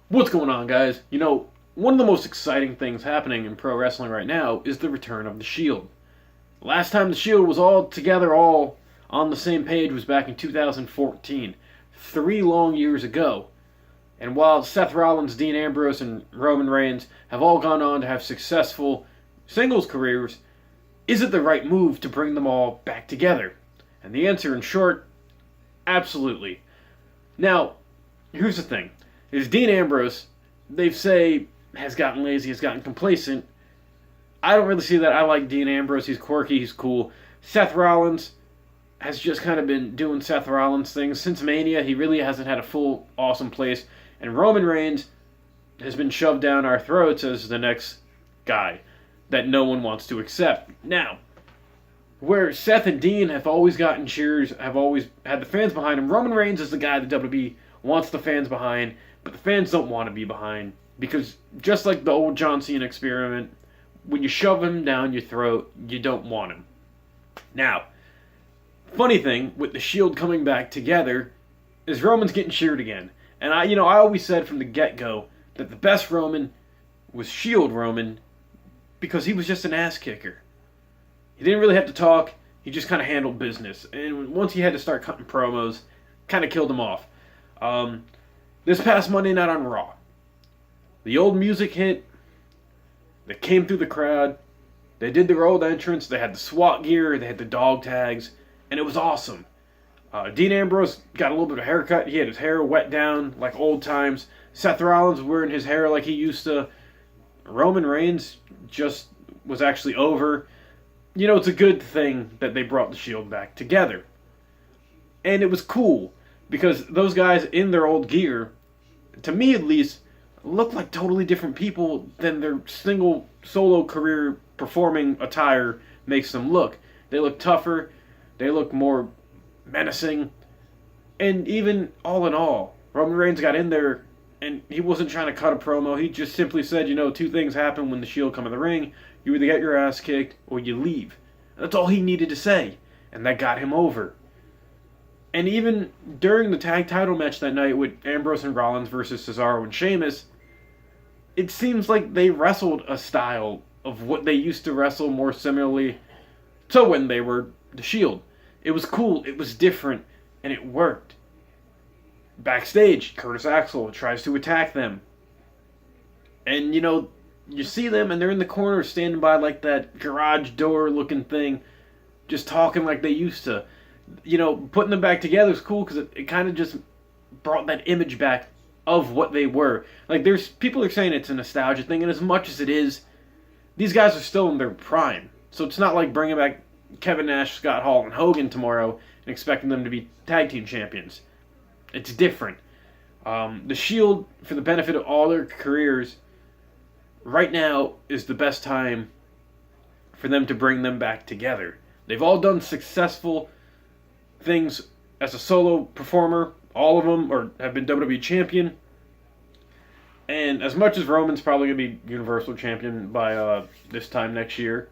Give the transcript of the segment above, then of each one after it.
What's going on, guys? One of the most exciting things happening in pro wrestling right now is the return of the Shield. Last time the Shield was all together, all on the same page, was back in 2014, 3 long years ago. And while Seth Rollins, Dean Ambrose, and Roman Reigns have all gone on to have successful singles careers, is it the right move to bring them all back together? And the answer, in short, absolutely. Now, here's the thing. Is Dean Ambrose, they say, has gotten lazy, has gotten complacent. I don't really see that. I like Dean Ambrose. He's quirky, he's cool. Seth Rollins has just kind of been doing Seth Rollins things. Since Mania, he really hasn't had a full, awesome place. And Roman Reigns has been shoved down our throats as the next guy that no one wants to accept. Now, where Seth and Dean have always gotten cheers, have always had the fans behind him, Roman Reigns is the guy that WWE wants the fans behind, but the fans don't want to be behind. Because just like the old John Cena experiment, when you shove him down your throat, you don't want him. Now, funny thing, with the Shield coming back together, is Roman's getting cheered again. And I always said from the get-go that the best Roman was Shield Roman because he was just an ass kicker. He didn't really have to talk. He just kind of handled business. And once he had to start cutting promos, kind of killed him off. This past Monday night on Raw, the old music hit. They came through the crowd. They did their old entrance. They had the SWAT gear. They had the dog tags. And it was awesome. Dean Ambrose got a little bit of a haircut. He had his hair wet down like old times. Seth Rollins wearing his hair like he used to. Roman Reigns just was actually over. It's a good thing that they brought the Shield back together. And it was cool because those guys in their old gear, to me at least, look like totally different people than their single solo career performing attire makes them look. They look tougher. They look more menacing. And even all in all, Roman Reigns got in there and he wasn't trying to cut a promo. He just simply said, two things happen when the Shield come in the ring. You either get your ass kicked or you leave. And that's all he needed to say. And that got him over. And even during the tag title match that night with Ambrose and Rollins versus Cesaro and Sheamus, it seems like they wrestled a style of what they used to wrestle more similarly to when they were the Shield. It was cool, it was different, and it worked. Backstage, Curtis Axel tries to attack them. And, you see them and they're in the corner standing by like that garage door looking thing, just talking like they used to. Putting them back together is cool because it kind of just brought that image back of what they were. Like, people are saying it's a nostalgia thing, and as much as it is, these guys are still in their prime. So it's not like bringing back Kevin Nash, Scott Hall, and Hogan tomorrow and expecting them to be tag team champions. It's different. The Shield, for the benefit of all their careers, right now is the best time for them to bring them back together. They've all done successful things as a solo performer. All of them have been WWE champion. And as much as Roman's probably going to be Universal champion by this time next year,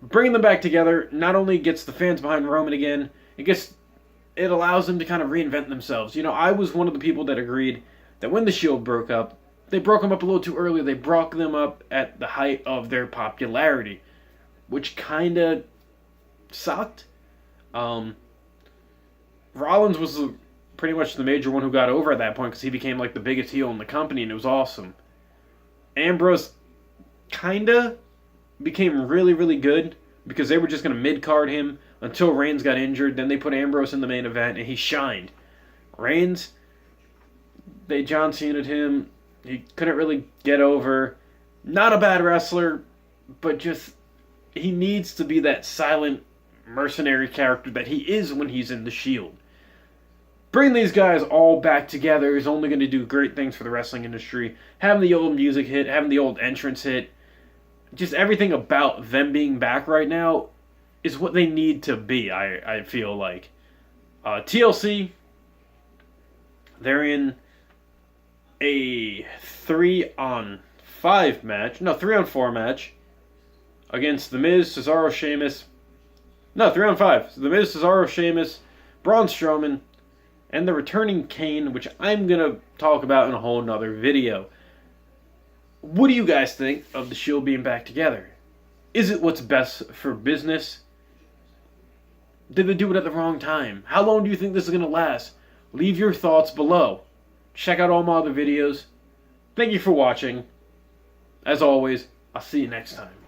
bringing them back together not only gets the fans behind Roman again, it allows them to kind of reinvent themselves. I was one of the people that agreed that when the Shield broke up, they broke them up a little too early. They broke them up at the height of their popularity, which kind of sucked. Rollins was pretty much the major one who got over at that point because he became like the biggest heel in the company and it was awesome. Ambrose kind of became really, really good because they were just going to mid-card him until Reigns got injured. Then they put Ambrose in the main event and he shined. Reigns, they John Cena'd him. He couldn't really get over. Not a bad wrestler, but just he needs to be that silent mercenary character that he is when he's in the Shield. Bring these guys all back together is only going to do great things for the wrestling industry. Having the old music hit, having the old entrance hit, just everything about them being back right now is what they need to be, I feel like. TLC, they're in a 3-on-4 match against The Miz, Cesaro, Sheamus. No, 3-on-5. The Miz, Cesaro, Sheamus, Braun Strowman, and the returning Kane, which I'm going to talk about in a whole nother video. What do you guys think of the Shield being back together? Is it what's best for business? Did they do it at the wrong time? How long do you think this is going to last? Leave your thoughts below. Check out all my other videos. Thank you for watching. As always, I'll see you next time.